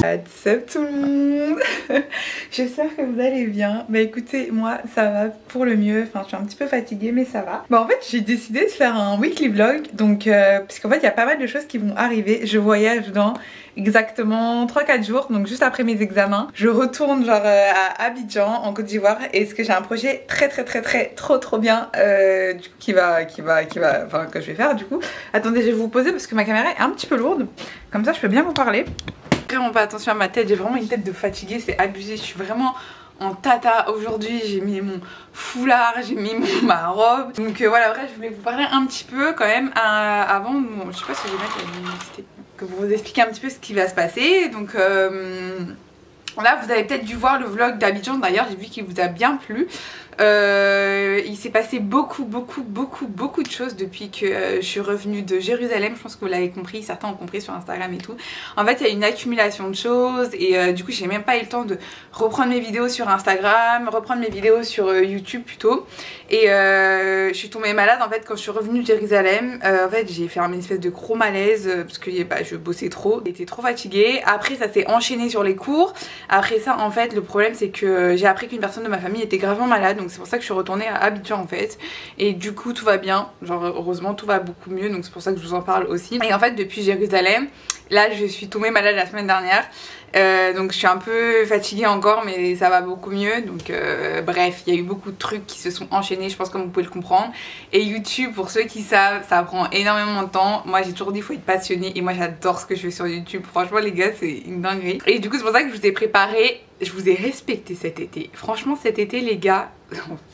What's up tout le monde. J'espère que vous allez bien. Bah écoutez, moi ça va pour le mieux. Enfin je suis un petit peu fatiguée mais ça va. Bah en fait j'ai décidé de faire un weekly vlog. Donc parce qu'en fait il y a pas mal de choses qui vont arriver. Je voyage dans exactement 3-4 jours, donc juste après mes examens. Je retourne genre à Abidjan en Côte d'Ivoire. Et ce que j'ai un projet trop bien du coup, que je vais faire du coup. Attendez, je vais vous poser parce que ma caméra est un petit peu lourde. Comme ça je peux bien vous parler. Vraiment pas attention à ma tête, j'ai vraiment une tête de fatiguée, c'est abusé, je suis vraiment en tata aujourd'hui, j'ai mis mon foulard, j'ai mis ma robe. Donc voilà, bref, je voulais vous parler un petit peu quand même avant, bon, je sais pas si je vais mettre la luminosité, que vous expliquer un petit peu ce qui va se passer. Donc là vous avez peut-être dû voir le vlog d'Abidjan, d'ailleurs j'ai vu qu'il vous a bien plu. Il s'est passé beaucoup de choses depuis que je suis revenue de Jérusalem. Je pense que vous l'avez compris, certains ont compris sur Instagram et tout. En fait il y a une accumulation de choses et du coup j'ai même pas eu le temps de reprendre mes vidéos sur Instagram, reprendre mes vidéos sur YouTube plutôt. Et je suis tombée malade en fait quand je suis revenue de Jérusalem. En fait j'ai fait une espèce de gros malaise parce que je bossais trop, j'étais trop fatiguée. Après ça s'est enchaîné sur les cours. Après ça en fait le problème c'est que j'ai appris qu'une personne de ma famille était gravement malade. Donc c'est pour ça que je suis retournée à Abidjan en fait. Et du coup tout va bien, genre heureusement tout va beaucoup mieux. Donc c'est pour ça que je vous en parle aussi. Et en fait depuis Jérusalem, là je suis tombée malade la semaine dernière. Donc je suis un peu fatiguée encore mais ça va beaucoup mieux. Donc bref, il y a eu beaucoup de trucs qui se sont enchaînés, je pense, comme vous pouvez le comprendre. Et YouTube, pour ceux qui savent, ça prend énormément de temps. Moi j'ai toujours dit il faut être passionné et moi j'adore ce que je fais sur YouTube. Franchement les gars, c'est une dinguerie. Et du coup c'est pour ça que je vous ai préparé, je vous ai respecté cet été. Franchement cet été les gars,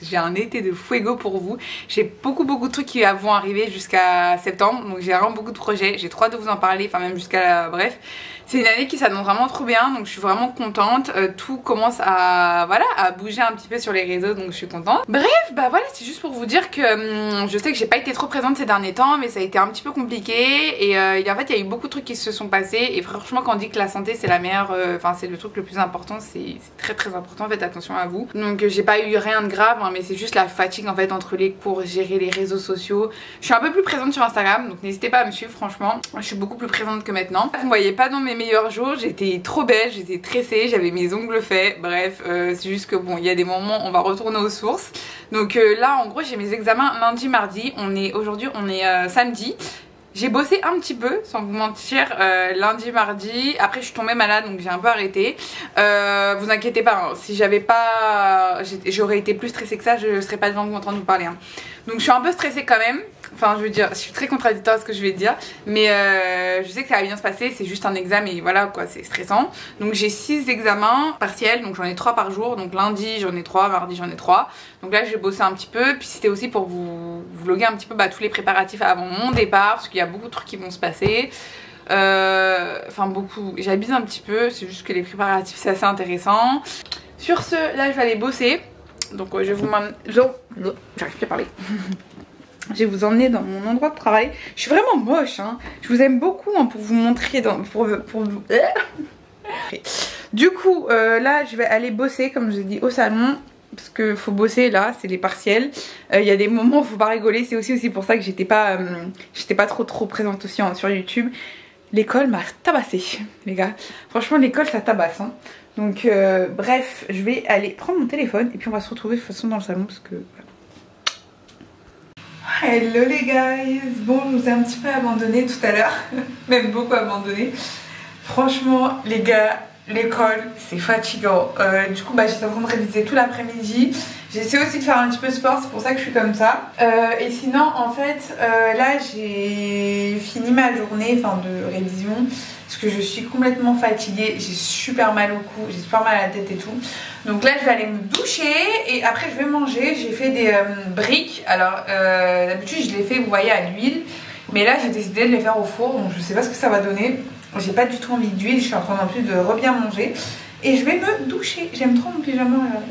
j'ai un été de fuego pour vous. J'ai beaucoup de trucs qui vont arriver jusqu'à septembre. Donc j'ai vraiment beaucoup de projets, j'ai trop hâte de vous en parler, enfin même jusqu'à bref. C'est une année qui s'annonce vraiment trop bien, donc je suis vraiment contente. Tout commence à bouger un petit peu sur les réseaux, donc je suis contente. Bref, bah voilà, c'est juste pour vous dire que je sais que j'ai pas été trop présente ces derniers temps, mais ça a été un petit peu compliqué. Et en fait, il y a eu beaucoup de trucs qui se sont passés. Et franchement, quand on dit que la santé c'est la meilleure, enfin c'est le truc le plus important, c'est très important. Faites attention à vous. Donc j'ai pas eu rien de grave, hein, mais c'est juste la fatigue en fait entre les cours, gérer les réseaux sociaux. Je suis un peu plus présente sur Instagram, donc n'hésitez pas à me suivre. Franchement, je suis beaucoup plus présente que maintenant. Vous me voyez pas dans mes meilleurs jours, j'étais trop belle, j'étais tressée, j'avais mes ongles faits, bref, c'est juste que bon, il y a des moments on va retourner aux sources. Donc là en gros j'ai mes examens lundi, mardi, aujourd'hui on est samedi. J'ai bossé un petit peu, sans vous mentir, lundi, mardi. Après je suis tombée malade donc j'ai un peu arrêté. Vous inquiétez pas, hein, si j'aurais été plus stressée que ça, je serais pas devant vous en train de vous parler. Hein. Donc je suis un peu stressée quand même. Enfin je veux dire, je suis très contradictoire à ce que je vais dire. Mais je sais que ça va bien se passer, c'est juste un examen et voilà quoi, c'est stressant. Donc j'ai 6 examens partiels, donc j'en ai 3 par jour. Donc lundi j'en ai 3, mardi j'en ai 3. Donc là j'ai bossé un petit peu. Puis c'était aussi pour vous vlogger un petit peu tous les préparatifs avant mon départ. Parce qu'il y a beaucoup de trucs qui vont se passer. Enfin beaucoup, j'abuse un petit peu. C'est juste que les préparatifs c'est assez intéressant. Sur ce, là je vais aller bosser. Donc je vais vous m'emmener... J'arrive plus à parler. Je vais vous emmener dans mon endroit de travail. Je suis vraiment moche, hein. Je vous aime beaucoup hein, pour vous montrer Du coup, là je vais aller bosser comme je vous ai dit au salon. Parce que faut bosser là, c'est les partiels. Il y a des moments où faut pas rigoler. C'est aussi pour ça que j'étais pas trop présente aussi sur YouTube. L'école m'a tabassé, les gars. Franchement l'école ça tabasse hein. Donc bref, je vais aller prendre mon téléphone et puis on va se retrouver de toute façon dans le salon parce que voilà. Hello les guys. Bon, je vous ai un petit peu abandonné tout à l'heure. Même beaucoup abandonné. Franchement les gars, l'école c'est fatigant. Du coup j'étais en train de réviser tout l'après-midi. J'essaie aussi de faire un petit peu de sport, c'est pour ça que je suis comme ça. Et sinon en fait là j'ai fini ma journée de révision. Parce que je suis complètement fatiguée, j'ai super mal au cou, j'ai super mal à la tête et tout. Donc là je vais aller me doucher et après je vais manger. J'ai fait des briques. Alors d'habitude je les fais vous voyez à l'huile. Mais là j'ai décidé de les faire au four, donc je sais pas ce que ça va donner. J'ai pas du tout envie d'huile, je suis en train en plus de bien manger. Et je vais me doucher, j'aime trop mon pyjama là.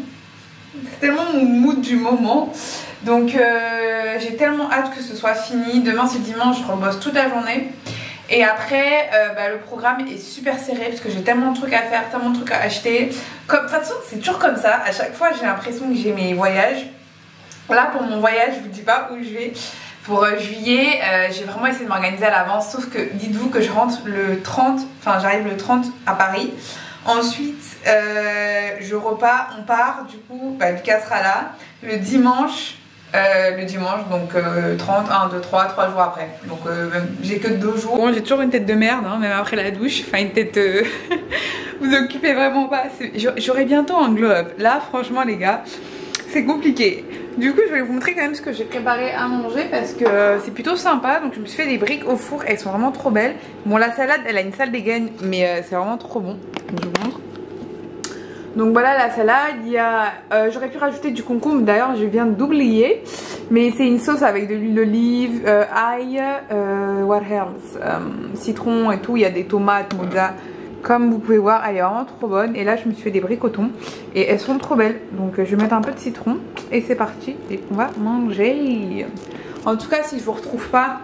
C'est tellement mon mood du moment. Donc j'ai tellement hâte que ce soit fini. Demain c'est dimanche, je rebosse toute la journée. Et après le programme est super serré parce que j'ai tellement de trucs à faire, tellement de trucs à acheter. De toute façon c'est toujours comme ça, à chaque fois j'ai l'impression que j'ai mes voyages. Là pour mon voyage je vous dis pas où je vais. Pour juillet, j'ai vraiment essayé de m'organiser à l'avance, sauf que dites-vous que je rentre le 30, enfin j'arrive le 30 à Paris. Ensuite, on part du coup, Lucas sera là le dimanche, donc 30, 1, 2, 3 jours après. Donc j'ai que 2 jours. Bon, j'ai toujours une tête de merde, hein, même après la douche, enfin une tête... vous occupez vraiment pas. J'aurai bientôt un glow up. Là, franchement les gars, c'est compliqué. Du coup, je vais vous montrer quand même ce que j'ai préparé à manger parce que c'est plutôt sympa. Donc je me suis fait des briques au four, elles sont vraiment trop belles. Bon, la salade, elle a une sale dégaine, mais c'est vraiment trop bon. Donc, je vous montre. Donc voilà la salade, il y a... j'aurais pu rajouter du concombre, d'ailleurs je viens d'oublier. Mais c'est une sauce avec de l'huile d'olive, ail, what else, citron et tout. Il y a des tomates, mozza. Comme vous pouvez voir, elle est vraiment trop bonne. Et là je me suis fait des briques au thon et elles sont trop belles. Donc je vais mettre un peu de citron et c'est parti. Et on va manger. En tout cas, si je vous retrouve pas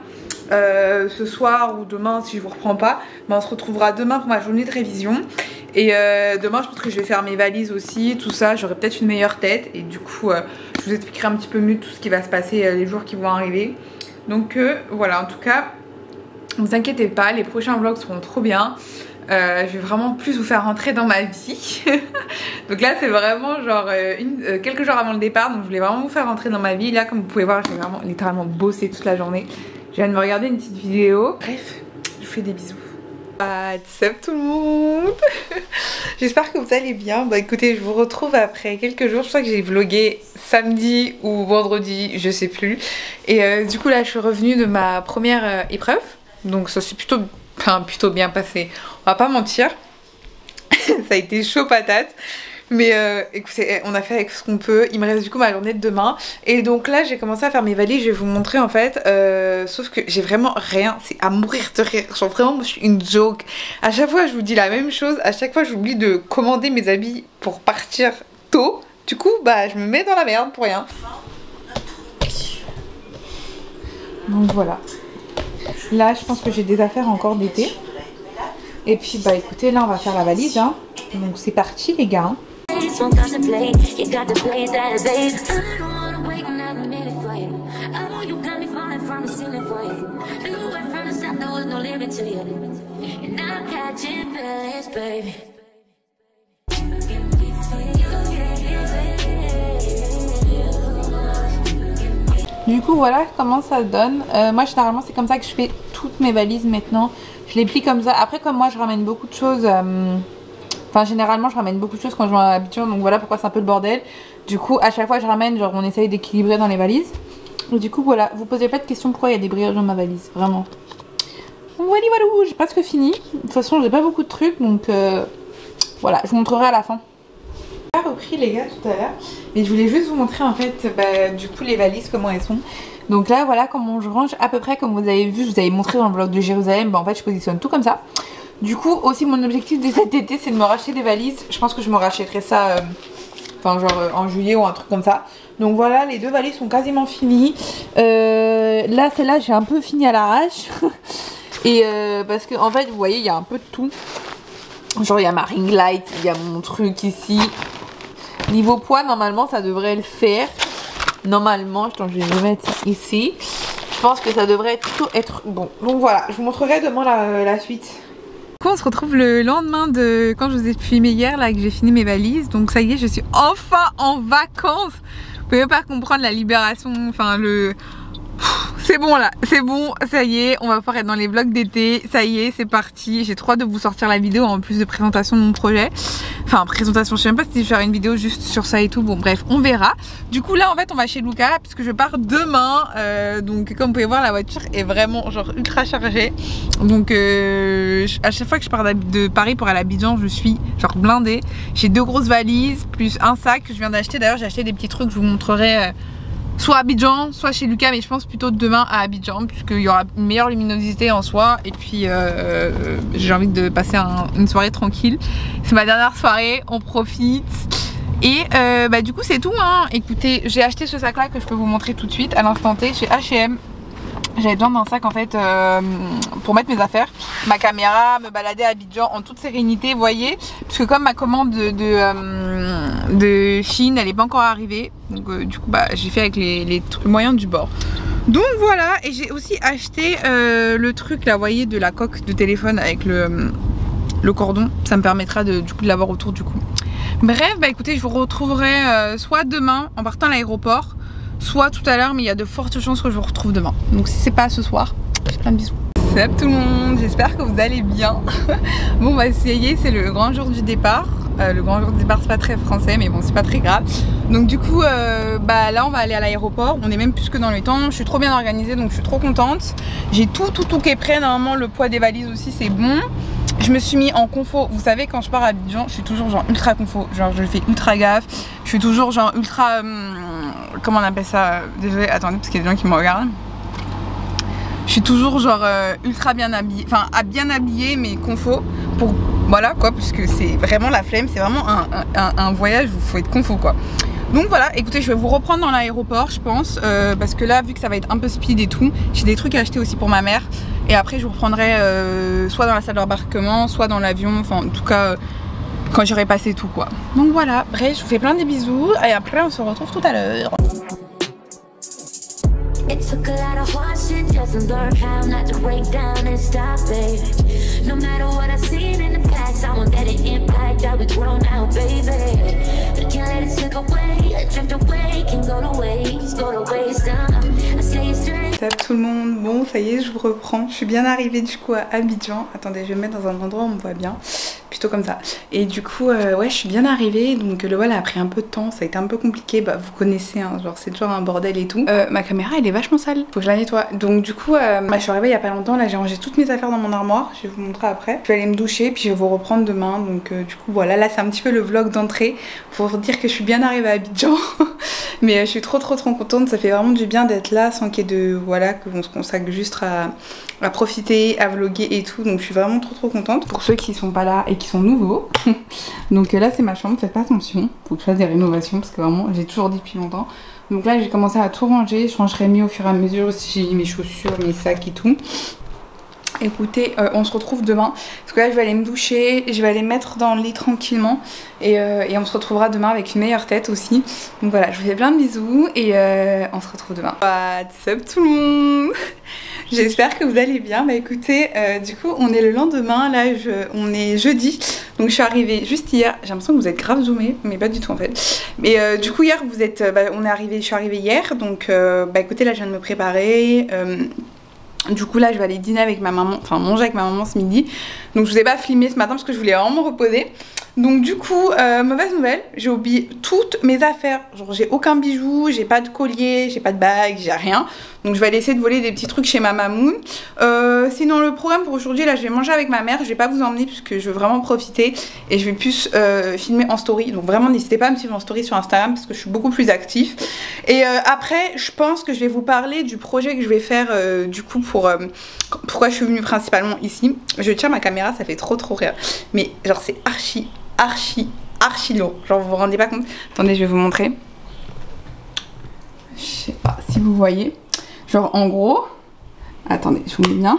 ce soir ou demain, si je vous reprends pas, on se retrouvera demain pour ma journée de révision. Et demain je pense que je vais faire mes valises aussi, tout ça, j'aurai peut-être une meilleure tête. Et du coup je vous expliquerai un petit peu mieux tout ce qui va se passer les jours qui vont arriver. Donc voilà, en tout cas, ne vous inquiétez pas, les prochains vlogs seront trop bien. Je vais vraiment plus vous faire rentrer dans ma vie. Donc là c'est vraiment genre quelques jours avant le départ. Donc je voulais vraiment vous faire rentrer dans ma vie. Là comme vous pouvez voir, j'ai vraiment littéralement bossé toute la journée. Je viens de me regarder une petite vidéo. Bref, je vous fais des bisous. What's up tout le monde. J'espère que vous allez bien. Bah écoutez, je vous retrouve après quelques jours. Je crois que j'ai vlogué samedi ou vendredi, je sais plus. Et du coup là je suis revenue de ma première épreuve. Donc ça s'est plutôt bien passé, on va pas mentir. Ça a été chaud patate. Mais écoutez, on a fait avec ce qu'on peut. Il me reste du coup ma journée de demain. Et donc là j'ai commencé à faire mes valises. Je vais vous montrer en fait. Sauf que j'ai vraiment rien. C'est à mourir de rire. Genre vraiment moi, je suis une joke. À chaque fois je vous dis la même chose. À chaque fois j'oublie de commander mes habits pour partir tôt. Du coup bah je me mets dans la merde pour rien. Donc voilà. Là je pense que j'ai des affaires encore d'été. Et puis bah écoutez, là on va faire la valise hein. Donc c'est parti les gars. Du coup voilà comment ça donne. Moi généralement c'est comme ça que je fais toutes mes valises maintenant. Je les plie comme ça. Après comme moi je ramène beaucoup de choses. Enfin généralement je ramène beaucoup de choses quand je vais à Abidjan. Donc voilà pourquoi c'est un peu le bordel. Du coup à chaque fois je ramène, genre on essaye d'équilibrer dans les valises. Et du coup voilà, vous posez pas de questions pourquoi il y a des brioches dans ma valise. Vraiment. Donc voilà, j'ai presque fini. De toute façon j'ai pas beaucoup de trucs. Donc voilà, je vous montrerai à la fin. J'ai repris les gars tout à l'heure. Mais je voulais juste vous montrer en fait du coup les valises comment elles sont. Donc là voilà comment je range à peu près comme vous avez vu, je vous avais montré dans le vlog de Jérusalem. Bah, en fait je positionne tout comme ça. Du coup aussi mon objectif de cet été c'est de me racheter des valises. Je pense que je me rachèterai ça enfin genre en juillet ou un truc comme ça. Donc voilà, les deux valises sont quasiment finies. Là celle-là j'ai un peu fini à l'arrache. Et parce que en fait vous voyez il y a un peu de tout. Genre il y a ma ring light, il y a mon truc ici. Niveau poids normalement ça devrait le faire. Normalement, attends, je vais le mettre ici. Je pense que ça devrait plutôt être bon. Donc voilà, je vous montrerai demain la suite. Du coup, on se retrouve le lendemain de quand je vous ai filmé hier, là que j'ai fini mes valises. Donc ça y est, je suis enfin en vacances. Vous pouvez même pas comprendre la libération, enfin le... C'est bon là, c'est bon, ça y est, on va pouvoir être dans les vlogs d'été, ça y est, c'est parti. J'ai trop hâte de vous sortir la vidéo en plus de présentation de mon projet. Enfin présentation, je sais même pas si je vais faire une vidéo juste sur ça et tout, bon bref, on verra. Du coup là en fait on va chez Luca puisque je pars demain, donc comme vous pouvez voir la voiture est vraiment genre ultra chargée. Donc à chaque fois que je pars de Paris pour aller à Abidjan, je suis genre blindée. J'ai 2 grosses valises plus un sac que je viens d'acheter, d'ailleurs j'ai acheté des petits trucs, je vous montrerai... soit à Abidjan, soit chez Lucas, mais je pense plutôt demain à Abidjan puisqu'il y aura une meilleure luminosité en soi. Et puis j'ai envie de passer une soirée tranquille. C'est ma dernière soirée, on profite. Et du coup c'est tout hein. Écoutez, j'ai acheté ce sac là que je peux vous montrer tout de suite à l'instant T chez H&M. J'avais besoin d'un sac en fait pour mettre mes affaires, ma caméra, me balader à Abidjan en toute sérénité, vous voyez. Parce que comme ma commande de Chine elle n'est pas encore arrivée, donc du coup j'ai fait avec les moyens du bord. Donc voilà, et j'ai aussi acheté le truc là, vous voyez, de la coque de téléphone avec le cordon. Ça me permettra du coup de l'avoir autour du cou. Bref, bah écoutez, je vous retrouverai soit demain en partant à l'aéroport, soit tout à l'heure, mais il y a de fortes chances que je vous retrouve demain. Donc si c'est pas ce soir, je fais plein de bisous. Salut tout le monde, j'espère que vous allez bien. Bon bah ça y est, c'est le grand jour du départ. Le grand jour du départ, c'est pas très français, mais bon, c'est pas très grave. Donc du coup, bah là on va aller à l'aéroport. On est même plus que dans le temps. Je suis trop bien organisée, donc je suis trop contente. J'ai tout qui est prêt. Normalement le poids des valises aussi c'est bon. Je me suis mis en confo. Vous savez, quand je pars à Abidjan, je suis toujours genre ultra confo. Genre je fais ultra gaffe. Je suis toujours genre ultra... comment on appelle ça? Désolée, attendez, parce qu'il y a des gens qui me regardent. Je suis toujours genre ultra bien habillée. Enfin, bien habillée, mais confo. Pour... Voilà quoi, puisque c'est vraiment la flemme. C'est vraiment un voyage où il faut être confo quoi. Donc voilà, écoutez, je vais vous reprendre dans l'aéroport, je pense, parce que là, vu que ça va être un peu speed et tout, j'ai des trucs à acheter aussi pour ma mère. Et après, je vous reprendrai soit dans la salle d'embarquement, soit dans l'avion, enfin, en tout cas, quand j'aurai passé tout, quoi. Donc voilà, bref, je vous fais plein de bisous, et après, on se retrouve tout à l'heure. It took a lot of hardship just to learn how not to break down and stop it. No matter what I've seen in the past, I won't let it impact how we grow now, baby. I can't let it slip away, drift away, can go to waste I say it's strange. Salut tout le monde, bon ça y est, je vous reprends. Je suis bien arrivée du coup à Abidjan. Attendez, je vais me mettre dans un endroit où on me voit bien. Plutôt comme ça. Et du coup, ouais, je suis bien arrivée. Donc le vol a pris un peu de temps, ça a été un peu compliqué. Bah, vous connaissez, hein, genre c'est toujours un bordel et tout. Ma caméra, elle est vachement sale. Faut que je la nettoie. Donc du coup, bah, je suis arrivée il y a pas longtemps. Là, j'ai rangé toutes mes affaires dans mon armoire. Je vais vous montrer après. Je vais aller me doucher, puis je vais vous reprendre demain. Donc du coup, voilà. Là, c'est un petit peu le vlog d'entrée pour vous dire que je suis bien arrivée à Abidjan. Mais je suis trop contente. Ça fait vraiment du bien d'être là sans qu'il y ait de... Voilà, qu'on se consacre juste à profiter, à vlogger et tout. Donc je suis vraiment trop contente. Pour ceux qui sont pas là et qui sont nouveaux. Donc là c'est ma chambre, faites pas attention. Faut que je fasse des rénovations parce que vraiment j'ai toujours dit depuis longtemps. Donc là j'ai commencé à tout ranger. Je rangerai mieux au fur et à mesure si j'ai mes chaussures, mes sacs et tout. Écoutez, on se retrouve demain parce que là je vais aller me doucher, je vais aller me mettre dans le lit tranquillement et on se retrouvera demain avec une meilleure tête aussi. Donc voilà, je vous fais plein de bisous et on se retrouve demain. What's up tout le monde? J'espère que vous allez bien. Bah écoutez, du coup on est le lendemain, là on est jeudi. Donc je suis arrivée juste hier, j'ai l'impression que vous êtes grave zoomé, mais pas du tout en fait. Mais du coup hier vous êtes, je suis arrivée hier, donc bah écoutez là je viens de me préparer. Du coup là je vais aller dîner avec ma maman, enfin manger avec ma maman ce midi. Donc je vous ai pas filmé ce matin parce que je voulais vraiment me reposer. Donc du coup, mauvaise nouvelle, j'ai oublié toutes mes affaires. Genre j'ai aucun bijou, j'ai pas de collier, j'ai pas de bague, j'ai rien. Donc je vais aller essayer de voler des petits trucs chez ma mamoun. Sinon le programme pour aujourd'hui, là je vais manger avec ma mère. Je vais pas vous emmener puisque je veux vraiment profiter. Et je vais plus filmer en story. Donc vraiment n'hésitez pas à me suivre en story sur Instagram parce que je suis beaucoup plus active. Et après je pense que je vais vous parler du projet que je vais faire du coup pour... pourquoi je suis venue principalement ici. Je tiens ma caméra, ça fait trop rire. Mais genre c'est archi lourd. Genre vous vous rendez pas compte. Attendez, je vais vous montrer. Je sais pas si vous voyez. Genre en gros, attendez, je vous mets bien.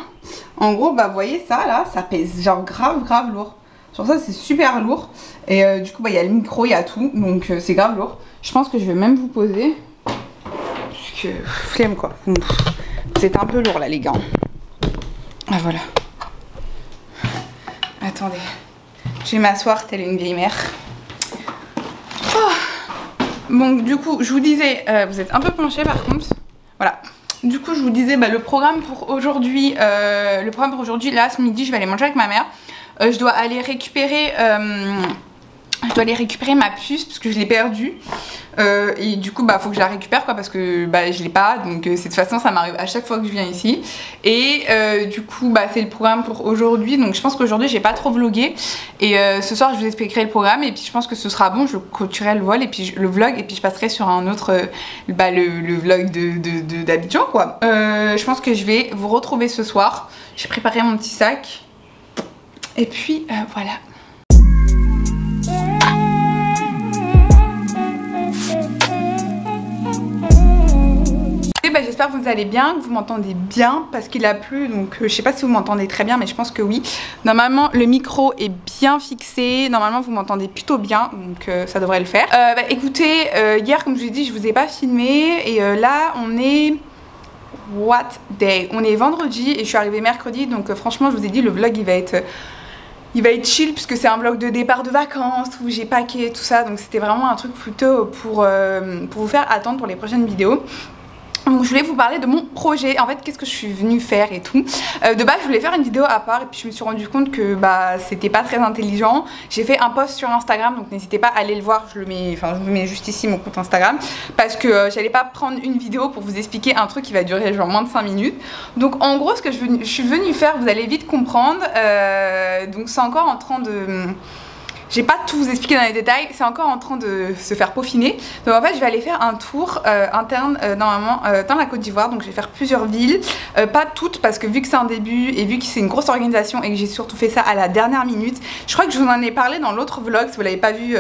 En gros, bah vous voyez ça là, ça pèse genre grave lourd. Genre ça c'est super lourd. Et du coup bah il y a le micro, il y a tout. Donc c'est grave lourd. Je pense que je vais même vous poser. Parce que flemme quoi. C'est un peu lourd là les gars. Ah voilà. Attendez. Je vais m'asseoir telle une vieille mère. Oh. Bon du coup je vous disais, vous êtes un peu penché par contre. Voilà. Du coup je vous disais le programme pour aujourd'hui. Là ce midi je vais aller manger avec ma mère. Je dois aller récupérer ma puce parce que je l'ai perdue. Et du coup faut que je la récupère quoi parce que je l'ai pas. Donc de toute façon ça m'arrive à chaque fois que je viens ici. Et du coup c'est le programme pour aujourd'hui. Donc je pense qu'aujourd'hui j'ai pas trop vlogué. Et ce soir je vous expliquerai le programme. Et puis je pense que ce sera bon. Je clôturerai le vlog et puis je passerai sur un autre le vlog d'Abidjan quoi. Je pense que je vais vous retrouver ce soir. J'ai préparé mon petit sac. Et puis voilà. J'espère que vous allez bien, que vous m'entendez bien parce qu'il a plu, donc je sais pas si vous m'entendez très bien mais je pense que oui. Normalement le micro est bien fixé, normalement vous m'entendez plutôt bien donc ça devrait le faire. Écoutez, hier comme je vous ai dit je vous ai pas filmé et là on est what day. On est vendredi et je suis arrivée mercredi, donc franchement je vous ai dit le vlog il va être chill puisque c'est un vlog de départ de vacances où j'ai packé tout ça, donc c'était vraiment un truc plutôt pour vous faire attendre pour les prochaines vidéos. Donc je voulais vous parler de mon projet, en fait qu'est-ce que je suis venue faire et tout. De base je voulais faire une vidéo à part et puis je me suis rendu compte que bah c'était pas très intelligent. J'ai fait un post sur Instagram, donc n'hésitez pas à aller le voir, je vous mets juste ici mon compte Instagram. Parce que j'allais pas prendre une vidéo pour vous expliquer un truc qui va durer genre moins de 5 minutes. Donc en gros ce que je suis venue faire, vous allez vite comprendre. Donc c'est encore en train de... J'ai pas tout vous expliqué dans les détails, c'est encore en train de se faire peaufiner. Donc en fait je vais aller faire un tour interne normalement dans la Côte d'Ivoire. Donc je vais faire plusieurs villes, pas toutes parce que vu que c'est un début et vu que c'est une grosse organisation et que j'ai surtout fait ça à la dernière minute. Je crois que je vous en ai parlé dans l'autre vlog, si vous l'avez pas vu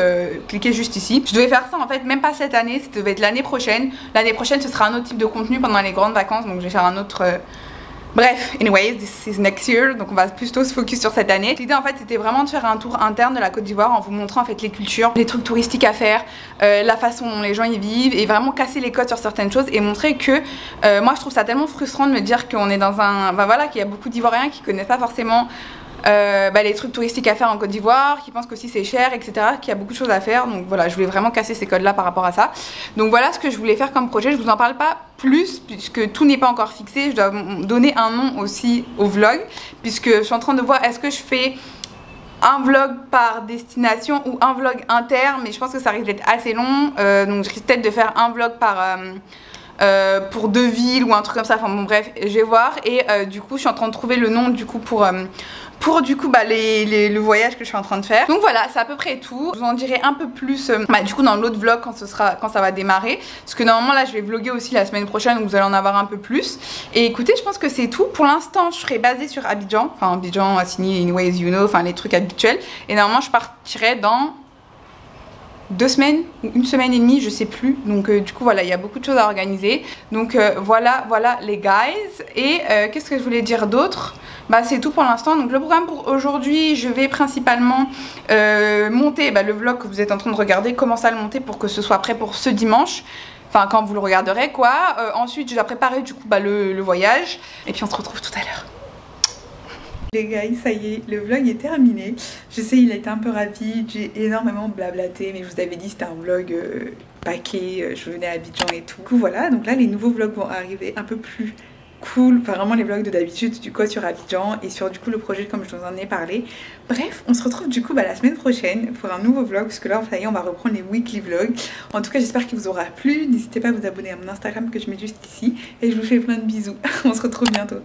cliquez juste ici. Je devais faire ça en fait même pas cette année, ça devait être l'année prochaine. L'année prochaine ce sera un autre type de contenu pendant les grandes vacances, donc je vais faire un autre... Bref, anyways, this is next year, donc on va plutôt se focus sur cette année. L'idée en fait c'était vraiment de faire un tour interne de la Côte d'Ivoire en vous montrant en fait les cultures, les trucs touristiques à faire, la façon dont les gens y vivent et vraiment casser les codes sur certaines choses et montrer que moi je trouve ça tellement frustrant de me dire qu'on est dans un... Bah voilà, qu'il y a beaucoup d'Ivoiriens qui connaissent pas forcément les trucs touristiques à faire en Côte d'Ivoire, qui pensent qu'aussi c'est cher, etc. Qu'il y a beaucoup de choses à faire, donc voilà, je voulais vraiment casser ces codes là par rapport à ça. Donc voilà ce que je voulais faire comme projet, je vous en parle pas plus puisque tout n'est pas encore fixé, je dois donner un nom aussi au vlog puisque je suis en train de voir est-ce que je fais un vlog par destination ou un vlog inter, mais je pense que ça risque d'être assez long, donc je risque peut-être de faire un vlog par... pour 2 villes ou un truc comme ça, enfin bon bref je vais voir et du coup je suis en train de trouver le nom du coup pour du coup bah, le voyage que je suis en train de faire. Donc voilà, c'est à peu près tout. Je vous en dirai un peu plus du coup dans l'autre vlog quand ça va démarrer, parce que normalement là je vais vlogger aussi la semaine prochaine, donc vous allez en avoir un peu plus. Et écoutez, je pense que c'est tout pour l'instant. Je serai basée sur Abidjan, enfin Abidjan, Assini, anyways you know, enfin les trucs habituels, et normalement je partirai dans 2 semaines ou 1 semaine et demie, je sais plus. Donc du coup voilà, il y a beaucoup de choses à organiser. Donc voilà les guys. Et qu'est-ce que je voulais dire d'autre? Bah c'est tout pour l'instant. Donc le programme pour aujourd'hui, je vais principalement monter le vlog que vous êtes en train de regarder, commencer à le monter pour que ce soit prêt pour ce dimanche. Enfin quand vous le regarderez quoi. Ensuite je dois préparer du coup le voyage. Et puis on se retrouve tout à l'heure. Les gars, ça y est, le vlog est terminé. Je sais, il a été un peu rapide, j'ai énormément blablaté, mais je vous avais dit c'était un vlog paquet, je venais à Abidjan et tout. Du coup voilà, donc là les nouveaux vlogs vont arriver un peu plus cool, enfin vraiment les vlogs de d'habitude du coup sur Abidjan et sur du coup le projet comme je vous en ai parlé. Bref, on se retrouve du coup la semaine prochaine pour un nouveau vlog, parce que là ça y est, on va reprendre les weekly vlogs. En tout cas j'espère qu'il vous aura plu, n'hésitez pas à vous abonner à mon Instagram que je mets juste ici et je vous fais plein de bisous. On se retrouve bientôt.